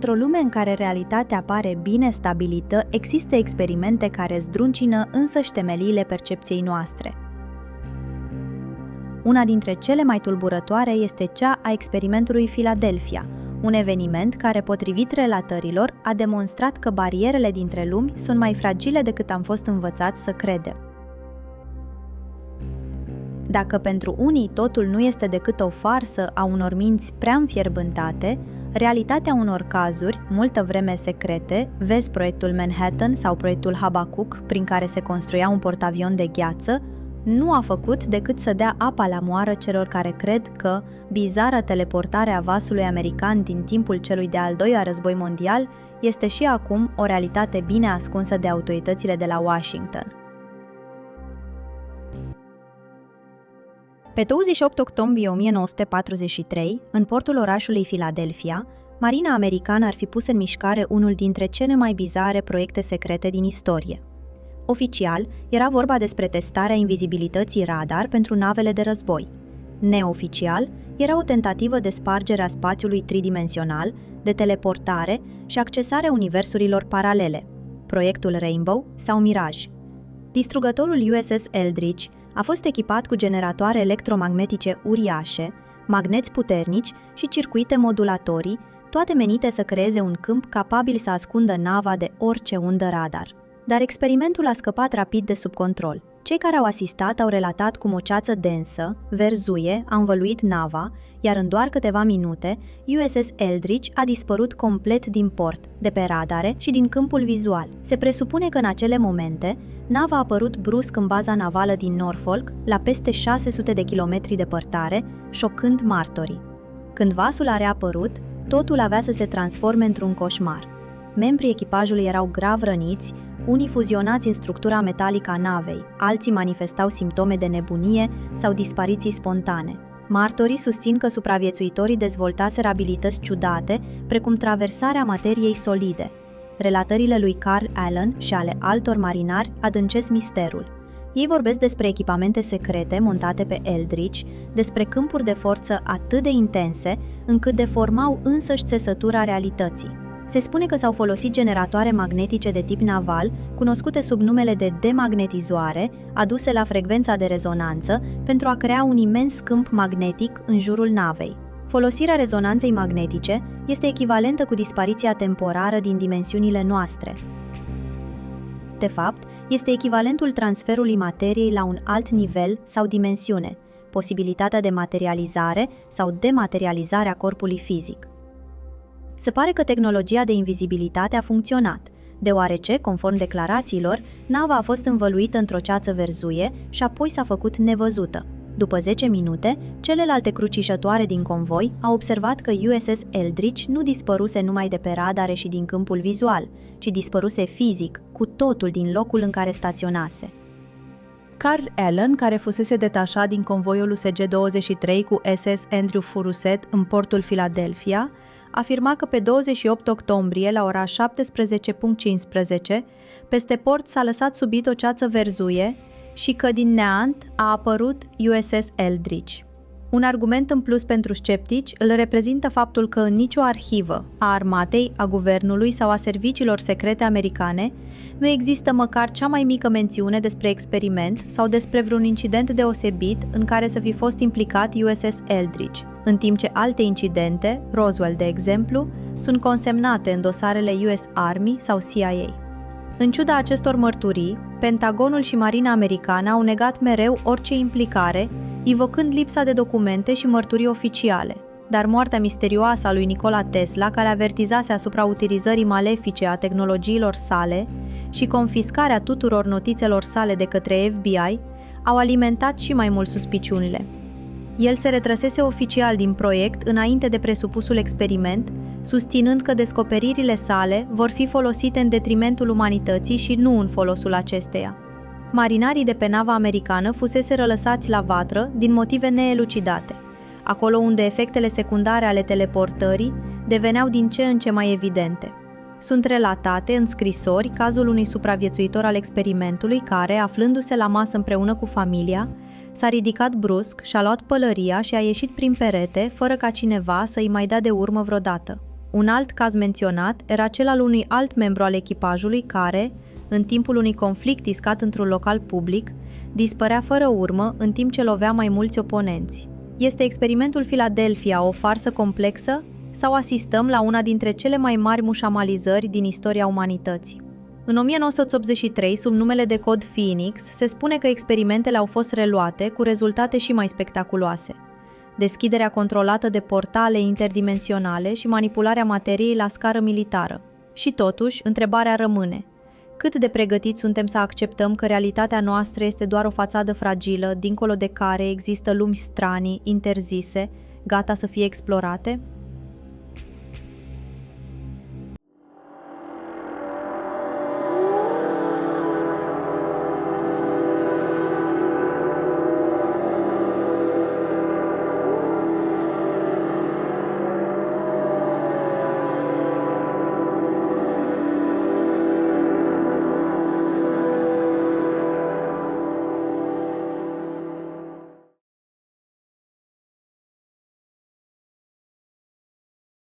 Într-o lume în care realitatea pare bine stabilită, există experimente care zdruncină însăși temeliile percepției noastre. Una dintre cele mai tulburătoare este cea a experimentului Philadelphia, un eveniment care, potrivit relatărilor, a demonstrat că barierele dintre lumi sunt mai fragile decât am fost învățați să credem. Dacă pentru unii totul nu este decât o farsă a unor minți prea înfierbântate, realitatea unor cazuri, multă vreme secrete, vezi proiectul Manhattan sau proiectul Habacuc, prin care se construia un portavion de gheață, nu a făcut decât să dea apa la moară celor care cred că bizara teleportare a vasului american din timpul celui de-al doilea război mondial este și acum o realitate bine ascunsă de autoritățile de la Washington. Pe 28 octombrie 1943, în portul orașului Philadelphia, Marina americană ar fi pus în mișcare unul dintre cele mai bizare proiecte secrete din istorie. Oficial, era vorba despre testarea invizibilității radar pentru navele de război. Neoficial, era o tentativă de spargere a spațiului tridimensional, de teleportare și accesarea universurilor paralele, proiectul Rainbow sau Mirage. Distrugătorul USS Eldridge a fost echipat cu generatoare electromagnetice uriașe, magneți puternici și circuite modulatorii, toate menite să creeze un câmp capabil să ascundă nava de orice undă radar. Dar experimentul a scăpat rapid de sub control. Cei care au asistat au relatat cum o ceață densă, verzuie, a învăluit nava, iar în doar câteva minute, USS Eldridge a dispărut complet din port, de pe radare și din câmpul vizual. Se presupune că în acele momente, nava a apărut brusc în baza navală din Norfolk, la peste 600 de kilometri departare, șocând martorii. Când vasul a reapărut, totul avea să se transforme într-un coșmar. Membrii echipajului erau grav răniți, unii fuzionați în structura metalică a navei, alții manifestau simptome de nebunie sau dispariții spontane. Martorii susțin că supraviețuitorii dezvoltaseră abilități ciudate, precum traversarea materiei solide. Relatările lui Carl Allen și ale altor marinari adâncesc misterul. Ei vorbesc despre echipamente secrete montate pe Eldridge, despre câmpuri de forță atât de intense, încât deformau însăși țesătura realității. Se spune că s-au folosit generatoare magnetice de tip naval, cunoscute sub numele de demagnetizoare, aduse la frecvența de rezonanță, pentru a crea un imens câmp magnetic în jurul navei. Folosirea rezonanței magnetice este echivalentă cu dispariția temporară din dimensiunile noastre. De fapt, este echivalentul transferului materiei la un alt nivel sau dimensiune, posibilitatea de materializare sau dematerializare a corpului fizic. Se pare că tehnologia de invizibilitate a funcționat, deoarece, conform declarațiilor, nava a fost învăluită într-o ceață verzuie și apoi s-a făcut nevăzută. După 10 minute, celelalte crucișătoare din convoi au observat că USS Eldridge nu dispăruse numai de pe radare și din câmpul vizual, ci dispăruse fizic, cu totul din locul în care staționase. Carl Allen, care fusese detașat din convoiul USG-23 cu SS Andrew Furuset în portul Philadelphia, afirma că pe 28 octombrie, la ora 17:15, peste port s-a lăsat subit o ceață verzuie și că din neant a apărut USS Eldridge. Un argument în plus pentru sceptici îl reprezintă faptul că în nicio arhivă a armatei, a guvernului sau a serviciilor secrete americane nu există măcar cea mai mică mențiune despre experiment sau despre vreun incident deosebit în care să fi fost implicat USS Eldridge, în timp ce alte incidente, Roswell de exemplu, sunt consemnate în dosarele US Army sau CIA. În ciuda acestor mărturii, Pentagonul și Marina americană au negat mereu orice implicare, invocând lipsa de documente și mărturii oficiale. Dar moartea misterioasă a lui Nikola Tesla, care avertizase asupra utilizării malefice a tehnologiilor sale și confiscarea tuturor notițelor sale de către FBI, au alimentat și mai mult suspiciunile. El se retrăsese oficial din proiect înainte de presupusul experiment, susținând că descoperirile sale vor fi folosite în detrimentul umanității și nu în folosul acesteia. Marinarii de pe nava americană fuseseră lăsați la vatră din motive neelucidate, acolo unde efectele secundare ale teleportării deveneau din ce în ce mai evidente. Sunt relatate în scrisori cazul unui supraviețuitor al experimentului care, aflându-se la masă împreună cu familia, s-a ridicat brusc, și-a luat pălăria și a ieșit prin perete, fără ca cineva să-i mai dea de urmă vreodată. Un alt caz menționat era cel al unui alt membru al echipajului care, în timpul unui conflict iscat într-un local public, dispărea fără urmă în timp ce lovea mai mulți oponenți. Este experimentul Philadelphia o farsă complexă sau asistăm la una dintre cele mai mari mușamalizări din istoria umanității? În 1983, sub numele de cod Phoenix, se spune că experimentele au fost reluate cu rezultate și mai spectaculoase. Deschiderea controlată de portale interdimensionale și manipularea materiei la scară militară. Și totuși, întrebarea rămâne: cât de pregătiți suntem să acceptăm că realitatea noastră este doar o fațadă fragilă, dincolo de care există lumi stranii, interzise, gata să fie explorate?